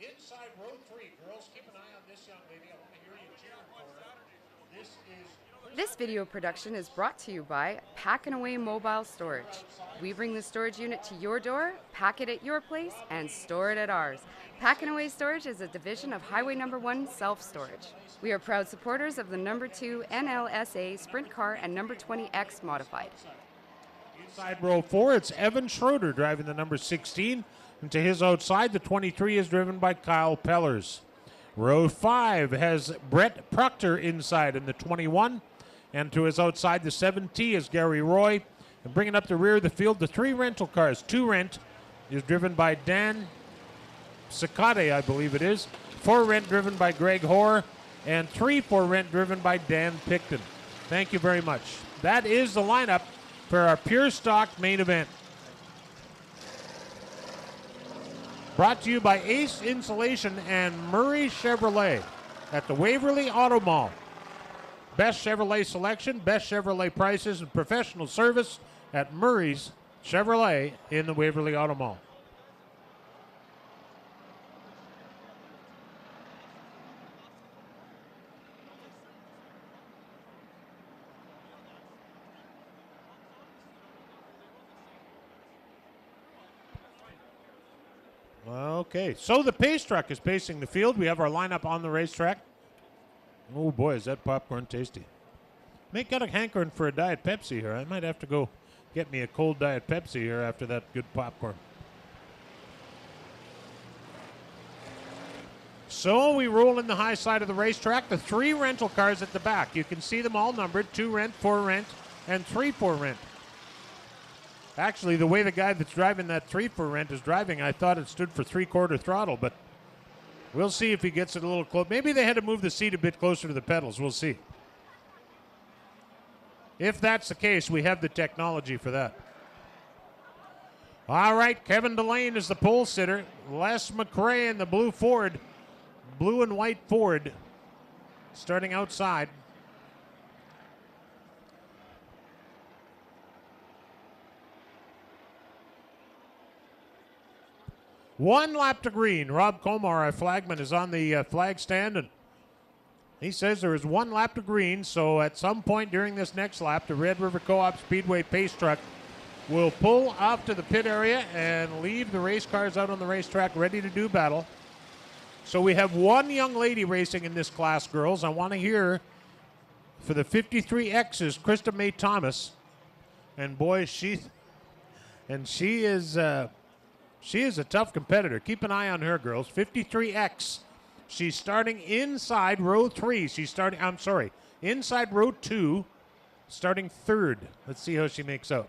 Inside row 3, girls, keep an eye on this young lady. I want to hear you cheering for her. This is This video production is brought to you by Pack and Away Mobile Storage. We bring the storage unit to your door, pack it at your place, and store it at ours. Pack and Away Storage is a division of Highway Number 1 Self-Storage. We are proud supporters of the Number 2 NLSA Sprint Car and Number 20X Modified. inside row 4. It's Evan Schroeder driving the number 16. And to his outside, the 23 is driven by Kyle Pellers. Row 5 has Brett Proctor inside in the 21. And to his outside, the 7T is Gary Roy. And bringing up the rear of the field, the 3 rental cars. 2 rent is driven by Dan Sicate, I believe it is. 4 rent driven by Greg Hoare. And 3 for rent driven by Dan Picton. Thank you very much. That is the lineup for our Pure Stock main event. Brought to you by Ace Insulation and Murray Chevrolet at the Waverly Auto Mall. Best Chevrolet selection, best Chevrolet prices, and professional service at Murray's Chevrolet in the Waverly Auto Mall. Okay, so the pace truck is pacing the field. We have our lineup on the racetrack. Oh boy, is that popcorn tasty. May got a hankering for a Diet Pepsi here. I might have to go get me a cold Diet Pepsi here after that good popcorn. So we roll in the high side of the racetrack. The 3 rental cars at the back. You can see them all numbered. 2 rent, 4 rent, and 3 for rent. Actually, the way the guy that's driving that 3 for rent is driving, I thought it stood for 3/4 throttle, but we'll see if he gets it a little close. Maybe they had to move the seat a bit closer to the pedals. We'll see. If that's the case, we have the technology for that. All right, Kevin Delane is the pole sitter. Les McRae in the blue Ford, blue and white Ford, starting outside. One lap to green. Rob Comar, our flagman, is on the flag stand, and he says there is 1 lap to green, so at some point during this next lap, the Red River Co-op Speedway pace truck will pull off to the pit area and leave the race cars out on the racetrack ready to do battle. So we have 1 young lady racing in this class, girls. I want to hear for the 53X's, Krista Mae Thomas. And boy, she is a tough competitor. Keep an eye on her, girls. 53X. She's starting inside row 3. Inside row 2, starting 3rd. Let's see how she makes out.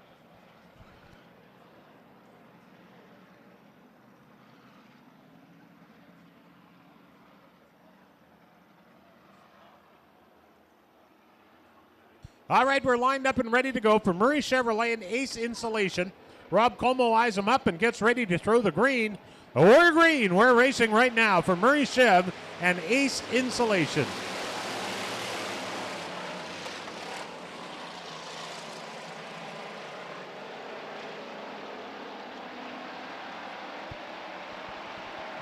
All right, we're lined up and ready to go for Murray Chevrolet and Ace Insulation. Rob Como eyes him up and gets ready to throw the green. We're green. We're racing right now for Murray Chev and Ace Insulation.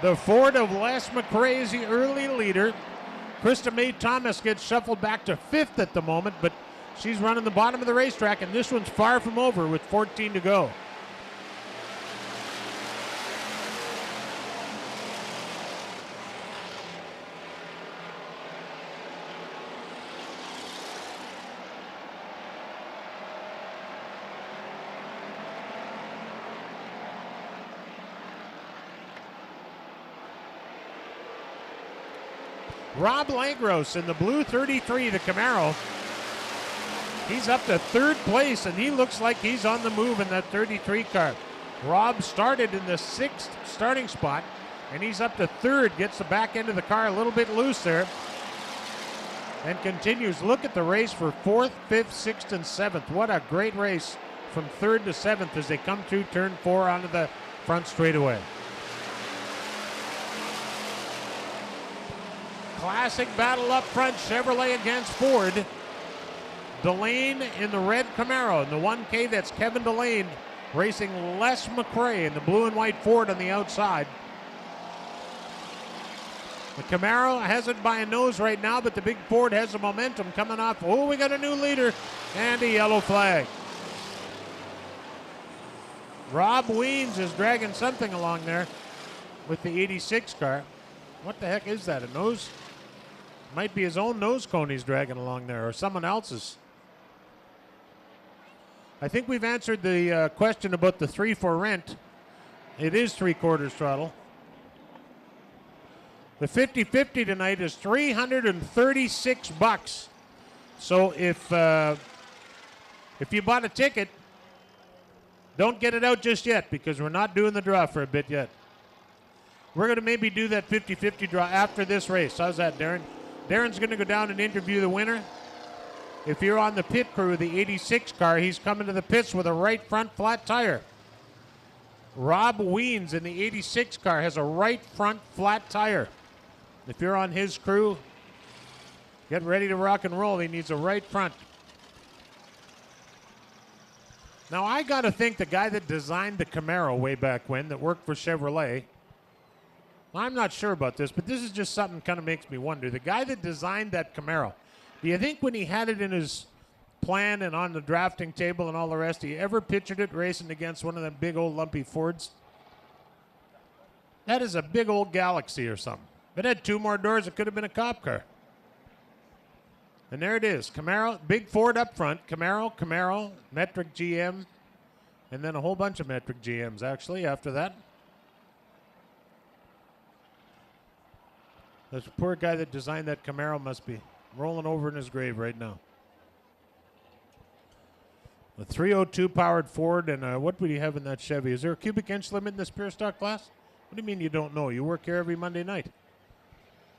The Ford of Les McRae is the early leader. Krista Mae Thomas gets shuffled back to 5th at the moment, but she's running the bottom of the racetrack, and this one's far from over with 14 to go. Rob Langros in the blue 33, the Camaro. He's up to 3rd place, and he looks like he's on the move in that 33 car. Rob started in the 6th starting spot, and he's up to 3rd, gets the back end of the car a little bit loose there, and continues. Look at the race for 4th, 5th, 6th, and 7th. What a great race from 3rd to 7th as they come through turn 4 onto the front straightaway. Classic battle up front, Chevrolet against Ford. Delane in the red Camaro. In the 1K, that's Kevin Delane racing Les McRae in the blue and white Ford on the outside. The Camaro has it by a nose right now, but the big Ford has the momentum coming off. Oh, we got a new leader and a yellow flag. Rob Weens is dragging something along there with the 86 car. What the heck is that, a nose? Might be his own nose cone he's dragging along there, or someone else's. I think we've answered the question about the 3 for rent. It is 3/4 throttle. The 50-50 tonight is $336. So if you bought a ticket, don't get it out just yet because we're not doing the draw for a bit yet. We're going to maybe do that 50-50 draw after this race. How's that, Darren? Darren's going to go down and interview the winner. If you're on the pit crew, the 86 car, he's coming to the pits with a right front flat tire. Rob Weens in the 86 car has a right front flat tire. If you're on his crew, get ready to rock and roll. He needs a right front. Now, I got to think the guy that designed the Camaro way back when, that worked for Chevrolet, I'm not sure about this, but this is just something kind of makes me wonder. The guy that designed that Camaro, do you think when he had it in his plan and on the drafting table and all the rest, he ever pictured it racing against one of them big old lumpy Fords? That is a big old Galaxy or something. If it had 2 more doors, it could have been a cop car. And there it is. Camaro, big Ford up front. Camaro, Metric GM, and then a whole bunch of Metric GMs, actually, after that. This poor guy that designed that Camaro must be rolling over in his grave right now. A 302 powered Ford, and what would you have in that Chevy? Is there a cubic inch limit in this pure stock class? What do you mean you don't know? You work here every Monday night.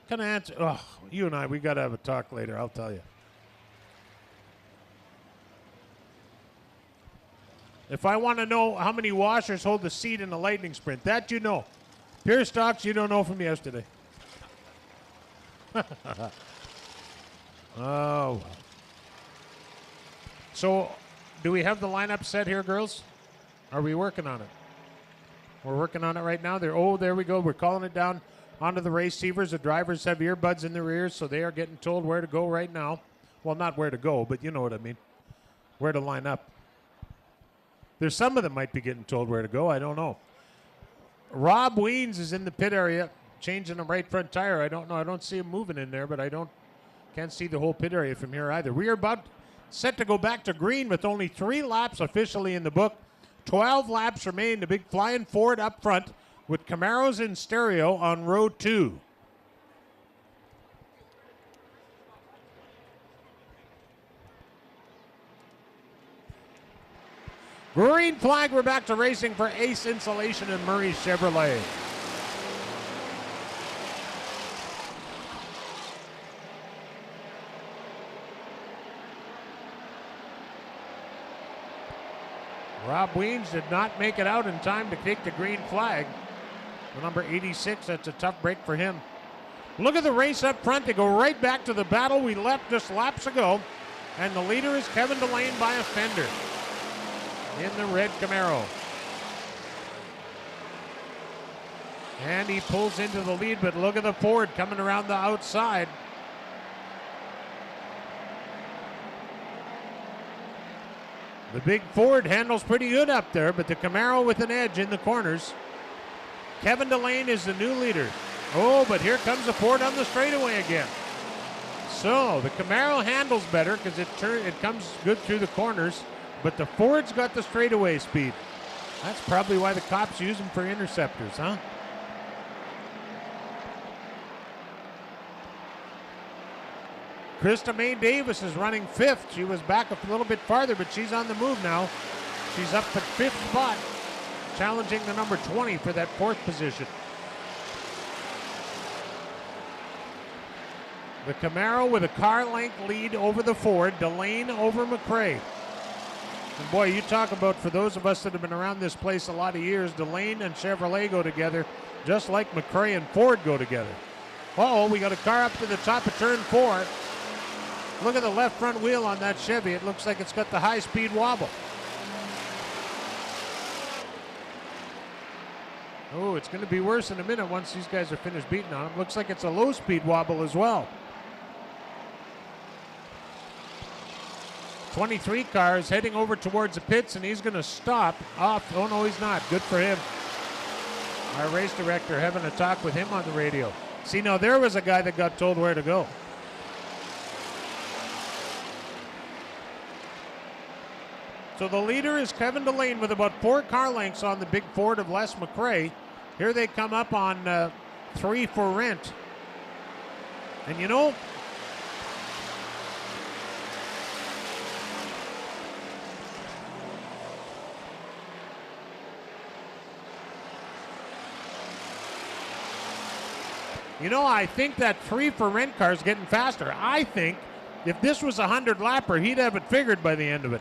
Kind of answer. Oh, you and I, we got to have a talk later, I'll tell you. If I want to know how many washers hold the seat in the Lightning Sprint, that you know. Pure stocks, you don't know from yesterday. Oh. So, do we have the lineup set here, girls? Are we working on it? We're working on it right now. There we go. We're calling it down onto the receivers. The drivers have earbuds in their ears, so they are getting told where to go right now. Well, not where to go, but you know what I mean. Where to line up. There's some of them might be getting told where to go. I don't know. Rob Weens is in the pit area, changing the right front tire. I don't know. I don't see him moving in there, but can't see the whole pit area from here either. We are about set to go back to green with only 3 laps officially in the book. 12 laps remain. The big flying Ford up front with Camaros in stereo on row 2. Green flag, we're back to racing for Ace Insulation and Murray Chevrolet. Rob Weens did not make it out in time to take the green flag. The number 86, that's a tough break for him. Look at the race up front. They go right back to the battle we left just laps ago. And the leader is Kevin Delane by a fender in the red Camaro. And he pulls into the lead, but look at the Ford coming around the outside. The big Ford handles pretty good up there, but the Camaro with an edge in the corners. Kevin Delane is the new leader. Oh, but here comes the Ford on the straightaway again. So the Camaro handles better because it comes good through the corners, but the Ford's got the straightaway speed. That's probably why the cops use them for interceptors, huh? Krista Mae Davis is running 5th. She was back a little bit farther, but she's on the move now. She's up at 5th spot, challenging the number 20 for that 4th position. The Camaro with a car length lead over the Ford, Delane over McRae. And boy, you talk about, for those of us that have been around this place a lot of years, Delane and Chevrolet go together just like McRae and Ford go together. Uh-oh, we got a car up to the top of turn 4. Look at the left front wheel on that Chevy. It looks like it's got the high-speed wobble. Oh, it's going to be worse in a minute once these guys are finished beating on him. Looks like it's a low-speed wobble as well. 23 car is heading over towards the pits, and he's going to stop off. Oh, no, he's not. Good for him. Our race director having a talk with him on the radio. See, now there was a guy that got told where to go. So the leader is Kevin Delane with about 4 car lengths on the big Ford of Les McRae. Here they come up on 3 for rent. And you know, I think that 3 for rent car is getting faster. I think if this was a 100 lapper, he'd have it figured by the end of it.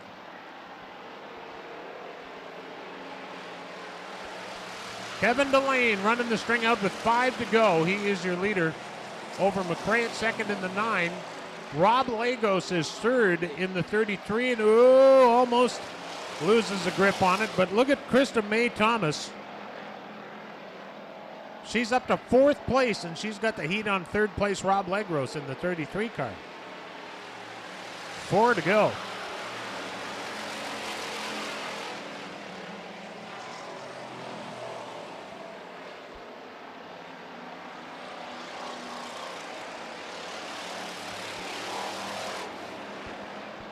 Kevin Delane running the string out with 5 to go. He is your leader over McRae at second in the 9. Rob Lagos is third in the 33, and almost loses a grip on it. But look at Krista May Thomas. She's up to 4th place, and she's got the heat on 3rd place Rob Lagos in the 33 car. 4 to go.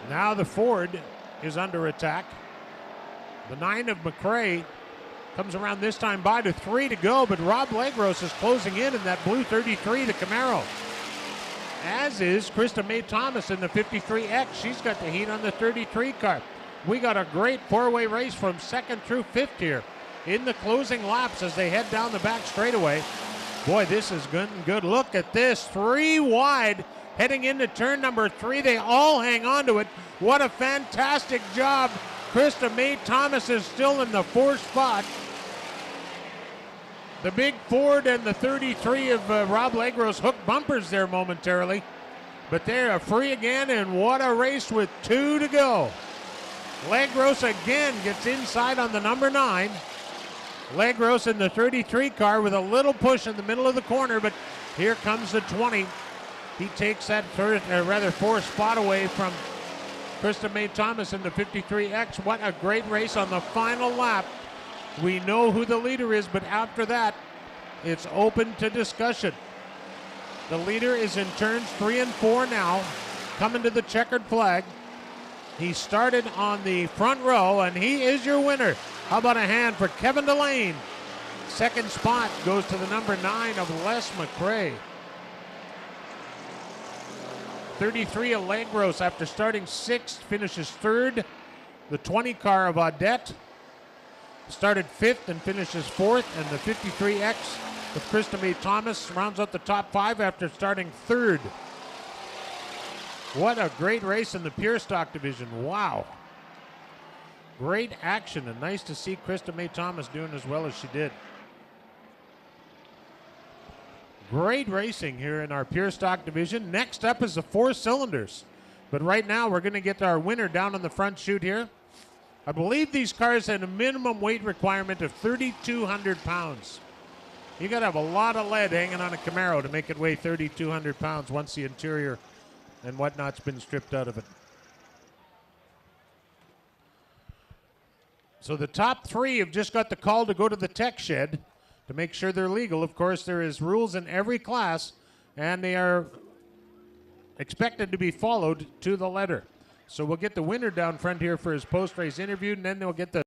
Now the Ford is under attack. The 9 of McRae comes around this time by to 3 to go, but Rob Lagos is closing in that blue 33, the Camaro. As is Krista May Thomas in the 53X. She's got the heat on the 33 car. We got a great 4-way race from 2nd through 5th here in the closing laps as they head down the back straightaway. Boy, this is good. Look at this, 3 wide. Heading into turn number 3, they all hang on to it. What a fantastic job. Krista May Thomas is still in the 4th spot. The big Ford and the 33 of Rob Lagos hooked bumpers there momentarily. But they are free again, and what a race with 2 to go. Lagos again gets inside on the number 9. Lagos in the 33 car with a little push in the middle of the corner, but here comes the 20. He takes that 4th spot away from Krista May Thomas in the 53X. What a great race on the final lap. We know who the leader is, but after that, it's open to discussion. The leader is in turns 3 and 4 now, coming to the checkered flag. He started on the front row, and he is your winner. How about a hand for Kevin Delane? 2nd spot goes to the number 9 of Les McRae. 33 of Lagos, after starting 6th, finishes 3rd. The 20 car of Audette started 5th and finishes 4th. And the 53X with Krista May Thomas rounds out the top 5 after starting 3rd. What a great race in the pure stock division. Wow. Great action, and nice to see Krista May Thomas doing as well as she did. Great racing here in our pure stock division. Next up is the 4 cylinders. But right now we're going to get our winner down on the front chute here. I believe these cars had a minimum weight requirement of 3,200 pounds. You got to have a lot of lead hanging on a Camaro to make it weigh 3,200 pounds once the interior and whatnot's been stripped out of it. So the top 3 have just got the call to go to the tech shed to make sure they're legal. Of course, there is rules in every class, and they are expected to be followed to the letter. So we'll get the winner down front here for his post-race interview, and then they'll get the